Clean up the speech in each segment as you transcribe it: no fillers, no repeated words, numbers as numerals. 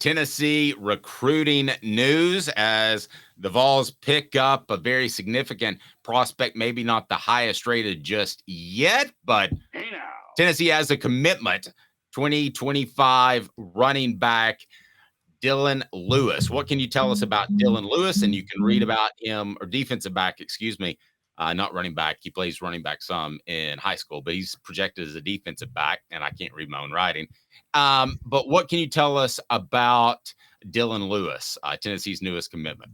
Tennessee recruiting news as the Vols pick up a very significant prospect, maybe not the highest rated just yet, but Tennessee has a commitment, 2025 running back Dylan Lewis. What can you tell us about Dylan Lewis? And you can read about him, or defensive back, excuse me, not running back. He plays running back some in high school, but he's projected as a defensive back, and I can't read my own writing. But what can you tell us about Dylan Lewis, Tennessee's newest commitment?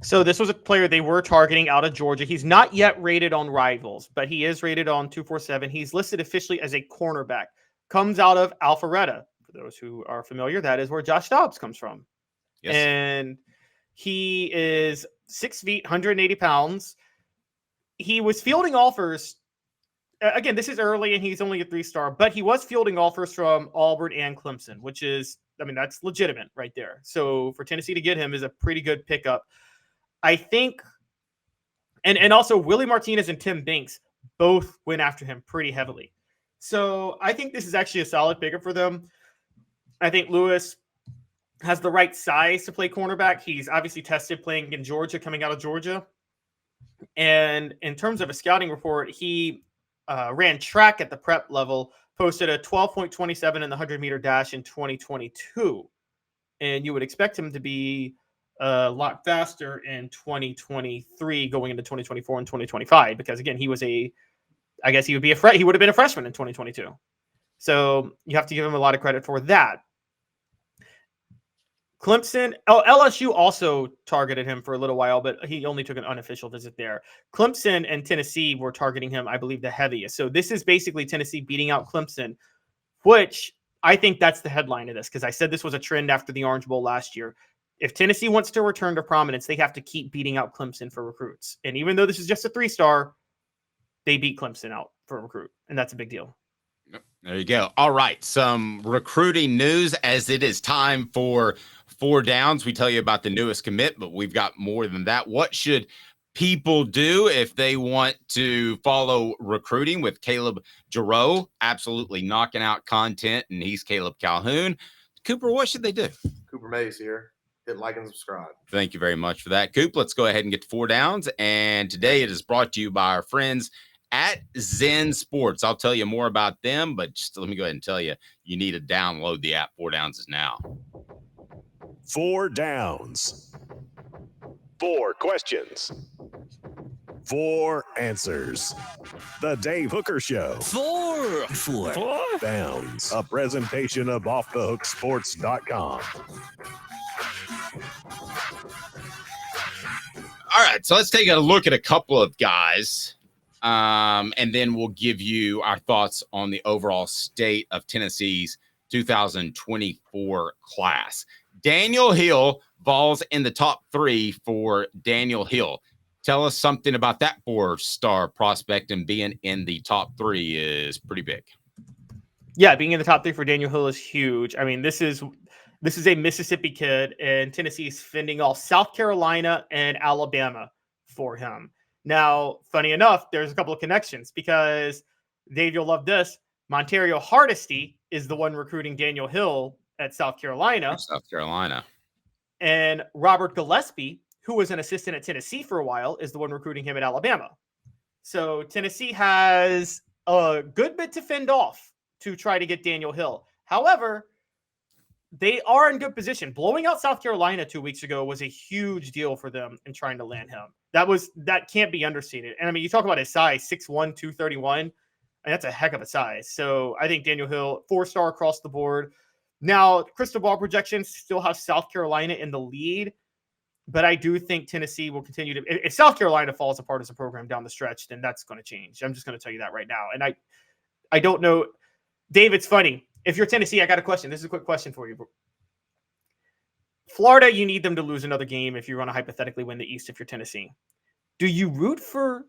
So this was a player they were targeting out of Georgia. He's not yet rated on Rivals, but he is rated on 247. He's listed officially as a cornerback. Comes out of Alpharetta. For those who are familiar, that is where Josh Dobbs comes from. Yes. And he is 6 feet, 180 pounds. He was fielding offers. Again, this is early and he's only a 3-star, but he was fielding offers from Auburn and Clemson, which is, I mean, that's legitimate right there. So for Tennessee to get him is a pretty good pickup. I think, and also Willie Martinez and Tim Banks both went after him pretty heavily. So I think this is actually a solid pickup for them. I think Lewis has the right size to play cornerback. He's obviously tested playing in Georgia, coming out of Georgia. And in terms of a scouting report, he ran track at the prep level, posted a 12.27 in the 100-meter dash in 2022. And you would expect him to be a lot faster in 2023 going into 2024 and 2025, because again, he was he would have been a freshman in 2022. So you have to give him a lot of credit for that. LSU also targeted him for a little while, but he only took an unofficial visit there. Clemson and Tennessee were targeting him, I believe, the heaviest. So this is basically Tennessee beating out Clemson, which I think that's the headline of this, because I said this was a trend after the Orange Bowl last year. If Tennessee wants to return to prominence, they have to keep beating out Clemson for recruits. And even though this is just a 3-star, they beat Clemson out for a recruit, and that's a big deal. There you go. All right, some recruiting news as it is time for 4 downs. We tell you about the newest commit, but we've got more than that. What should people do if they want to follow recruiting with Caleb Giroux? Absolutely knocking out content, and he's Caleb Calhoun. Cooper, what should they do? Cooper Mays here. Hit like and subscribe. Thank you very much for that, Coop. Let's go ahead and get to 4 downs. And today it is brought to you by our friends at Zen Sports. I'll tell you more about them, but just let me go ahead and tell you, you need to download the app. 4 downs is now. 4 downs. 4 questions. 4 answers. The Dave Hooker Show. 4 downs. A presentation of offthehooksports.com. All right, so let's take a look at a couple of guys, and then we'll give you our thoughts on the overall state of Tennessee's 2024 class. Daniel Hill falls in the top 3 for Daniel Hill. Tell us something about that 4-star prospect, and being in the top 3 is pretty big. Yeah, being in the top 3 for Daniel Hill is huge. I mean, this is a Mississippi kid, and Tennessee's fending off South Carolina and Alabama for him. Now, funny enough, there's a couple of connections, because, Dave, you'll love this, Montario Hardesty is the one recruiting Daniel Hill at South Carolina. And Robert Gillespie, who was an assistant at Tennessee for a while, is the one recruiting him at Alabama. So Tennessee has a good bit to fend off to try to get Daniel Hill. However, they are in good position. Blowing out South Carolina 2 weeks ago was a huge deal for them in trying to land him. That can't be understated. And I mean, you talk about his size, 6'1", 231, and that's a heck of a size. So I think Daniel Hill, 4-star across the board. Now, crystal ball projections still have South Carolina in the lead, but I do think Tennessee will continue to. If South Carolina falls apart as a program down the stretch, then that's going to change. I'm just going to tell you that right now. And I don't know, Dave. It's funny. If you're Tennessee, I got a question. This is a quick question for you. Florida, you need them to lose another game if you're going to hypothetically win the East. If you're Tennessee, do you root for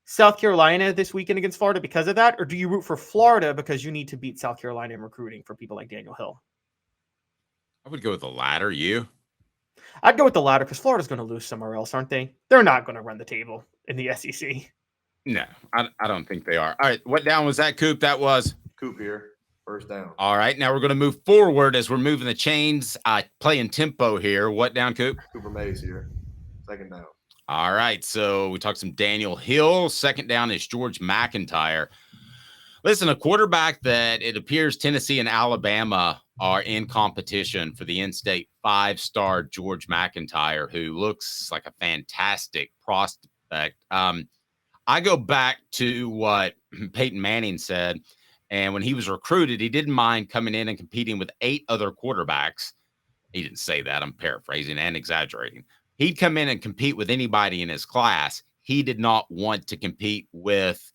South Carolina this weekend against Florida because of that? Or do you root for Florida because you need to beat South Carolina in recruiting for people like Daniel Hill? I would go with the latter. You? I'd go with the latter because Florida's going to lose somewhere else, aren't they? They're not going to run the table in the SEC. No, I don't think they are. All right, what down was that, Coop? That was Coop here. First down. All right, now we're going to move forward as we're moving the chains, playing tempo here. What down, Coop? Cooper Mays here. Second down. All right, so we talked some Daniel Hill. Second down is George McIntyre. Listen, a quarterback that it appears Tennessee and Alabama are in competition for the in-state 5-star George McIntyre, who looks like a fantastic prospect. I go back to what Peyton Manning said, and when he was recruited, he didn't mind coming in and competing with 8 other quarterbacks. He didn't say that. I'm paraphrasing and exaggerating. He'd come in and compete with anybody in his class. He did not want to compete with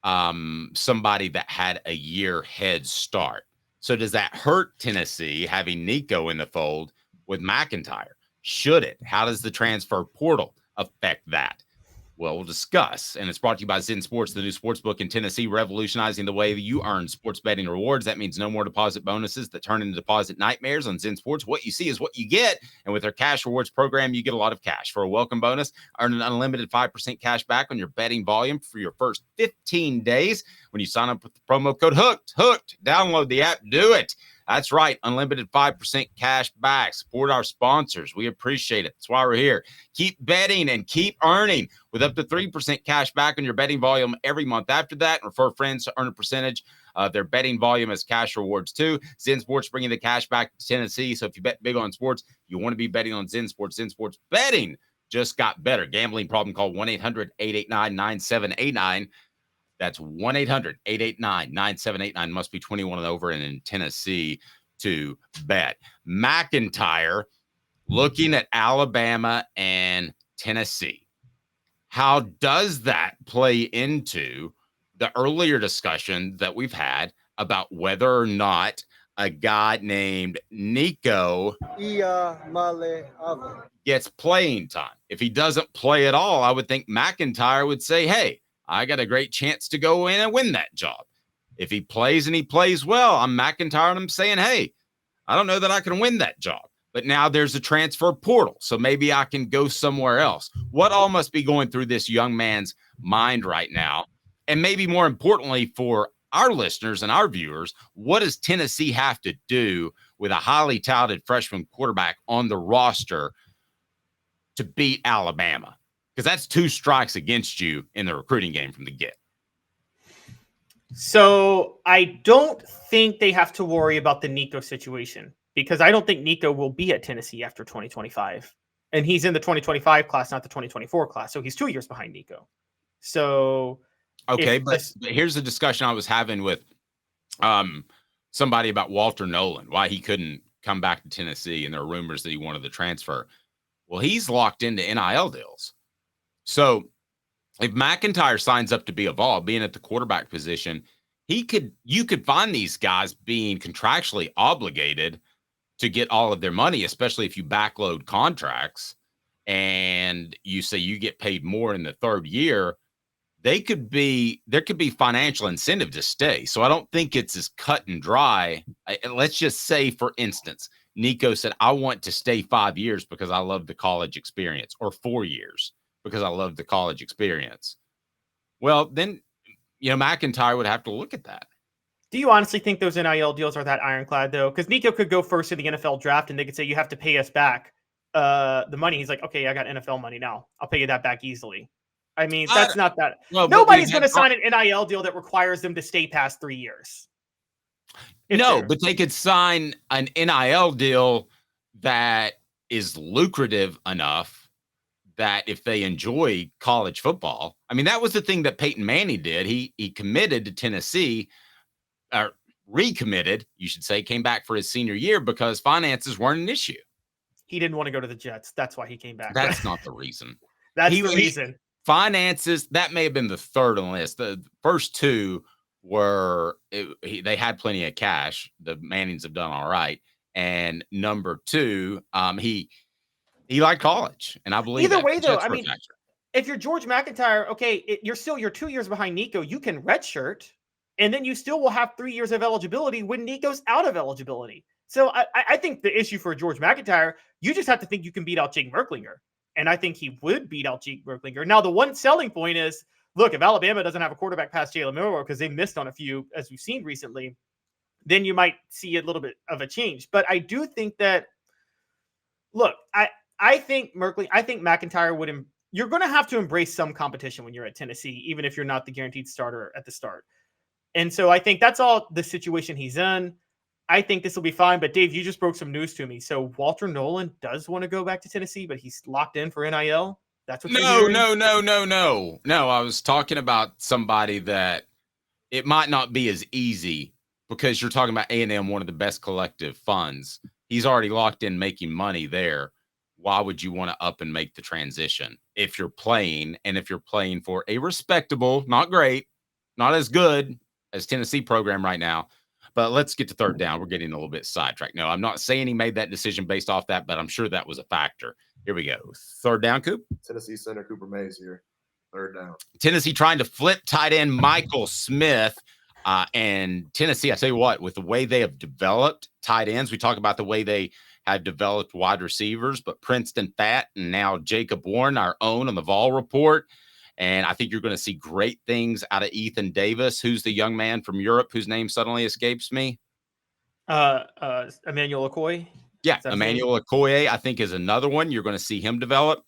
somebody that had a year head start. So does that hurt Tennessee having Nico in the fold with McIntyre? Should it? How does the transfer portal affect that? Well, we'll discuss. And it's brought to you by Zen Sports, the new sports book in Tennessee, revolutionizing the way you earn sports betting rewards. That means no more deposit bonuses that turn into deposit nightmares on Zen Sports. What you see is what you get. And with their cash rewards program, you get a lot of cash. For a welcome bonus, earn an unlimited 5% cash back on your betting volume for your first 15 days when you sign up with the promo code HOOKED. Hooked. Download the app. Do it. That's right. Unlimited 5% cash back. Support our sponsors. We appreciate it. That's why we're here. Keep betting and keep earning with up to 3% cash back on your betting volume every month after that. And refer friends to earn a percentage of their betting volume as cash rewards too. Zen Sports bringing the cash back to Tennessee. So if you bet big on sports, you want to be betting on Zen Sports. Zen Sports betting just got better. Gambling problem, call 1-800-889-9789. That's 1-800-889-9789. Must be 21 and over and in Tennessee to bet. McIntyre looking at Alabama and Tennessee. How does that play into the earlier discussion that we've had about whether or not a guy named Nico gets playing time? If he doesn't play at all, I would think McIntyre would say, hey, I got a great chance to go in and win that job. If he plays and he plays well, I'm McIntyre and I'm saying, hey, I don't know that I can win that job. But now there's a transfer portal, so maybe I can go somewhere else. What all must be going through this young man's mind right now? And maybe more importantly for our listeners and our viewers, what does Tennessee have to do with a highly touted freshman quarterback on the roster to beat Alabama? Because that's 2 strikes against you in the recruiting game from the get. So I don't think they have to worry about the Nico situation, because I don't think Nico will be at Tennessee after 2025. And he's in the 2025 class, not the 2024 class. So he's 2 years behind Nico. So okay, but here's the discussion I was having with somebody about Walter Nolan, why he couldn't come back to Tennessee, and there are rumors that he wanted to transfer. Well, he's locked into NIL deals. So if McIntyre signs up to be a Vol, being at the quarterback position, you could find these guys being contractually obligated to get all of their money, especially if you backload contracts and you say you get paid more in the 3rd year. There could be financial incentive to stay. So I don't think it's as cut and dry. Let's just say, for instance, Nico said, I want to stay 5 years because I love the college experience, or 4 years because I love the college experience. Well, then, McIntyre would have to look at that. Do you honestly think those NIL deals are that ironclad, though? Because Nico could go first in the NFL draft and they could say, you have to pay us back the money. He's like, okay, I got NFL money now. I'll pay you that back easily. I mean, that's not that. Well, nobody's going to sign an NIL deal that requires them to stay past 3 years. But they could sign an NIL deal that is lucrative enough that if they enjoy college football, I mean, that was the thing that Peyton Manning did. He committed to Tennessee, or recommitted, you should say, came back for his senior year because finances weren't an issue. He didn't want to go to the Jets. That's why he came back. That's not the reason. That's the reason. Finances, that may have been the 3rd on the list. The first 2 were, they had plenty of cash. The Mannings have done all right. And number 2, he liked college, and I believe either way, though. I mean, if you're George McIntyre, okay, you're 2 years behind Nico. You can redshirt, and then you still will have 3 years of eligibility when Nico's out of eligibility. So I think the issue for George McIntyre, you just have to think you can beat out Jake Merklinger, and I think he would beat out Jake Merklinger. Now, the one selling point is, look, if Alabama doesn't have a quarterback past Jalen Milroe because they missed on a few, as we've seen recently, then you might see a little bit of a change. But I do think that, look, I think Merkley, I think McIntyre would, you're going to have to embrace some competition when you're at Tennessee, even if you're not the guaranteed starter at the start. And so I think that's all the situation he's in. I think this will be fine. But Dave, you just broke some news to me. So Walter Nolan does want to go back to Tennessee, but he's locked in for NIL. That's what you're hearing? No. I was talking about somebody that it might not be as easy because you're talking about A&M, one of the best collective funds. He's already locked in making money there. Why would you want to up and make the transition if you're playing, and if you're playing for a respectable, not great, not as good as Tennessee program right now? But let's get to third down. We're getting a little bit sidetracked. No, I'm not saying he made that decision based off that, but I'm sure that was a factor. Here we go. Third down, Coop. Tennessee center Cooper Mays here. Third down. Tennessee trying to flip tight end Michael Smith. And Tennessee, I tell you what, with the way they have developed tight ends, we talk about the way they have developed wide receivers, but Princeton Fat and now Jacob Warren, our own on the Vol Report. And I think you're going to see great things out of Ethan Davis. Who's the young man from Europe whose name suddenly escapes me? Emmanuel Okoye. Yeah, Emmanuel Okoye, I think, is another one. You're going to see him develop.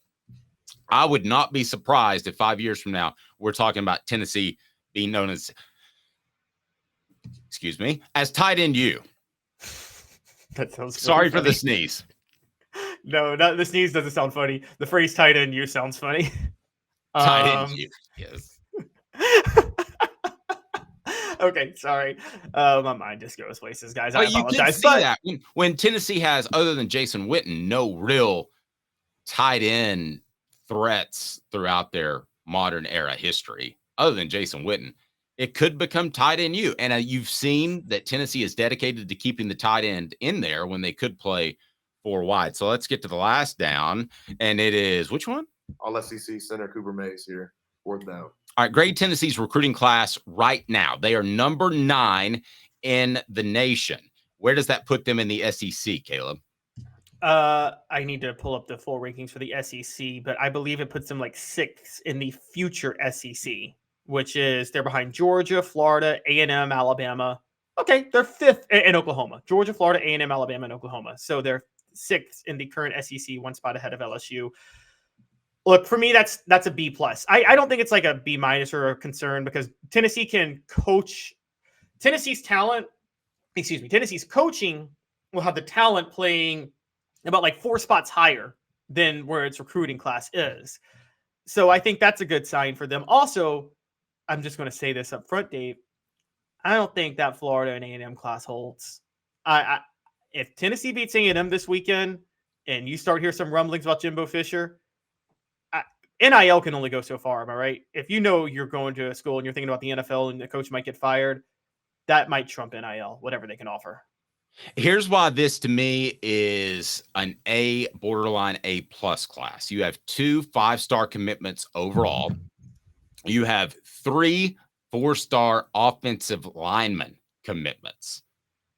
I would not be surprised if 5 years from now we're talking about Tennessee being known as, as tight end U. That sounds sorry funny. For the sneeze. No, the sneeze doesn't sound funny. The phrase tight end U sounds funny. Tight end U, yes. Okay, sorry. My mind just goes places, guys. I you apologize. can see that when Tennessee has, other than Jason Witten, no real tight end threats throughout their modern era history, other than Jason Witten, it could become tight end U. And you've seen that Tennessee is dedicated to keeping the tight end in there when they could play four wide. So let's get to the last down, and it is which one? All SEC center Cooper Mays here. Fourth down. All right, grade Tennessee's recruiting class right now. They are number 9 in the nation. Where does that put them in the SEC, Caleb? I need to pull up the full rankings for the SEC, but I believe it puts them like 6th in the future SEC, which is they're behind Georgia, Florida, A&M, Alabama. Okay, they're 5th in Oklahoma. Georgia, Florida, A&M, Alabama, and Oklahoma. So they're 6th in the current SEC, one spot ahead of LSU. Look, for me, that's a B plus. I don't think it's like a B minus or a concern because Tennessee can coach. Tennessee's coaching will have the talent playing about like 4 spots higher than where its recruiting class is. So I think that's a good sign for them. Also, I'm just going to say this up front, Dave. I don't think that Florida and A&M class holds. If Tennessee beats A&M this weekend and you start hear some rumblings about Jimbo Fisher, NIL can only go so far, am I right? If you know you're going to a school and you're thinking about the NFL and the coach might get fired, that might trump NIL, whatever they can offer. Here's why this to me is an A, borderline A plus class. You have 2 5-star commitments overall. You have 3 4-star offensive lineman commitments.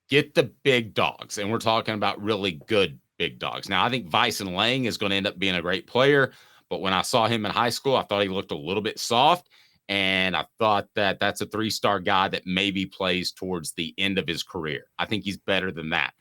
Get the big dogs, and we're talking about really good big dogs. Now, I think Vyson Lang is going to end up being a great player, but when I saw him in high school, I thought he looked a little bit soft, and I thought that that's a 3-star guy that maybe plays towards the end of his career. I think he's better than that.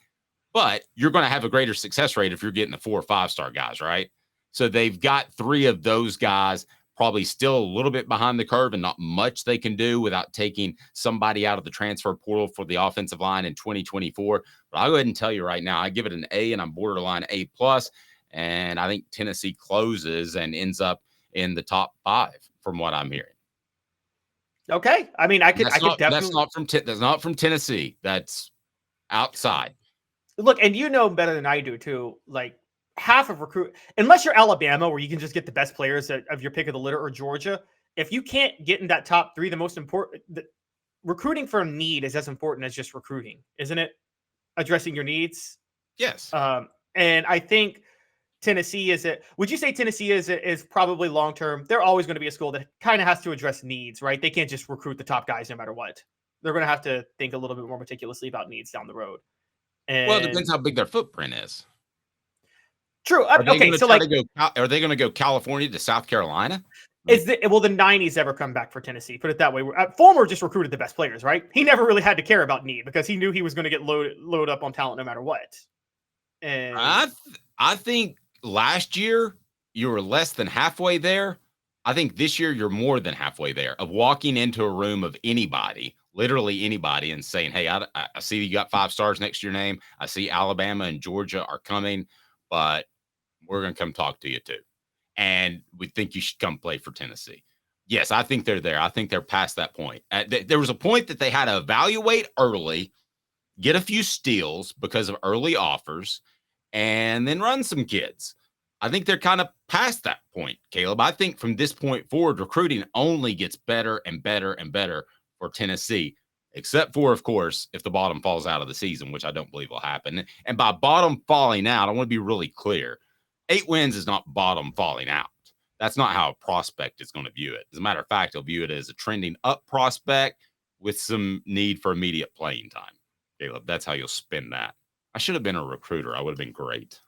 But you're going to have a greater success rate if you're getting the 4 or 5-star guys, right? So they've got 3 of those guys, probably still a little bit behind the curve and not much they can do without taking somebody out of the transfer portal for the offensive line in 2024. But I'll go ahead and tell you right now, I give it an A, and I'm borderline A plus. And I think Tennessee closes and ends up in the top 5 from what I'm hearing. Okay. I mean, I could definitely. That's not from Tennessee. That's outside. Look, and you know better than I do too. Like half of unless you're Alabama, where you can just get the best players of your pick of the litter, or Georgia. If you can't get in that top 3, the most important recruiting for need is as important as just recruiting, isn't it? Addressing your needs. Yes. And I think Tennessee would you say Tennessee is probably long-term? They're always going to be a school that kind of has to address needs, right? They can't just recruit the top guys no matter what. They're going to have to think a little bit more meticulously about needs down the road. And well, it depends how big their footprint is. True. Are they okay. So like, are they going to go California to South Carolina? Will the 90s ever come back for Tennessee? Put it that way. Fulmer just recruited the best players, right? He never really had to care about need because he knew he was going to get load up on talent no matter what. And I think last year you were less than halfway there. I think this year you're more than halfway there of walking into a room of anybody, literally anybody, and saying, hey, I see you got 5 stars next to your name. I see Alabama and Georgia are coming, but we're going to come talk to you too. And we think you should come play for Tennessee. Yes, I think they're there. I think they're past that point. There was a point that they had to evaluate early, get a few steals because of early offers, and then run some kids. I think they're kind of past that point, Caleb. I think from this point forward, recruiting only gets better and better and better for Tennessee, except for, of course, if the bottom falls out of the season, which I don't believe will happen. And by bottom falling out, I want to be really clear. 8 wins is not bottom falling out. That's not how a prospect is going to view it. As a matter of fact, he'll view it as a trending up prospect with some need for immediate playing time. Caleb, that's how you'll spin that. I should have been a recruiter. I would have been great.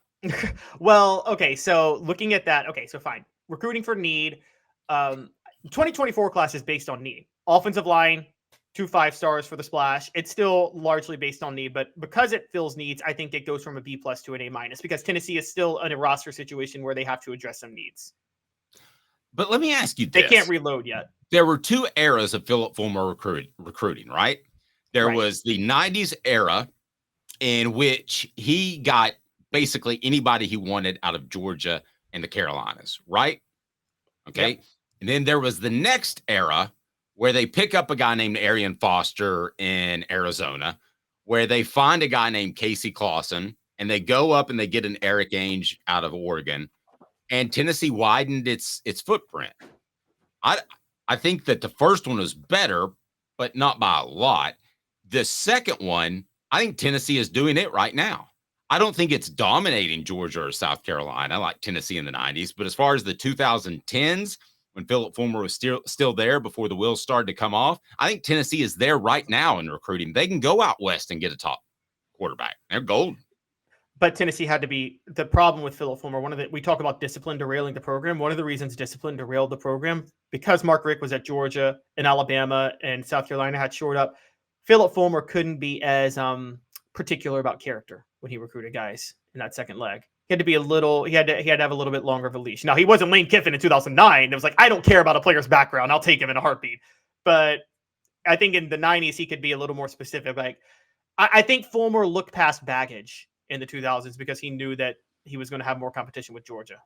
Well, okay. So looking at that, okay, so fine. Recruiting for need. 2024 class is based on need. Offensive line, 2 5 stars for the splash. It's still largely based on need, but because it fills needs, I think it goes from a B+ to an A- because Tennessee is still in a roster situation where they have to address some needs. But let me ask you this. They can't reload yet. There were 2 eras of Philip Fulmer recruiting, right? There was the 90s era in which he got basically anybody he wanted out of Georgia and the Carolinas, right? Okay. Yep. And then there was the next era where they pick up a guy named Arian Foster in Arizona, where they find a guy named Casey Clausen, and they go up and they get an Eric Ainge out of Oregon, and Tennessee widened its footprint. I think that the first one was better, but not by a lot. The second one, I think Tennessee is doing it right now. I don't think it's dominating Georgia or South Carolina like Tennessee in the 90s, but as far as the 2010s, when Philip Fulmer was still there before the wheels started to come off, I think Tennessee is there right now in recruiting. They can go out west and get a top quarterback. They're golden. But Tennessee had to be the problem with Philip Fulmer. We talk about discipline derailing the program. One of the reasons discipline derailed the program, because Mark Richt was at Georgia and Alabama and South Carolina had shored up, Philip Fulmer couldn't be as particular about character when he recruited guys in that second leg. He had to be he had to have a little bit longer of a leash. Now, he wasn't Lane Kiffin in 2009. It was like, I don't care about a player's background. I'll take him in a heartbeat. But I think in the 90s, he could be a little more specific. Like, I think Fulmer looked past baggage in the 2000s because he knew that he was going to have more competition with Georgia.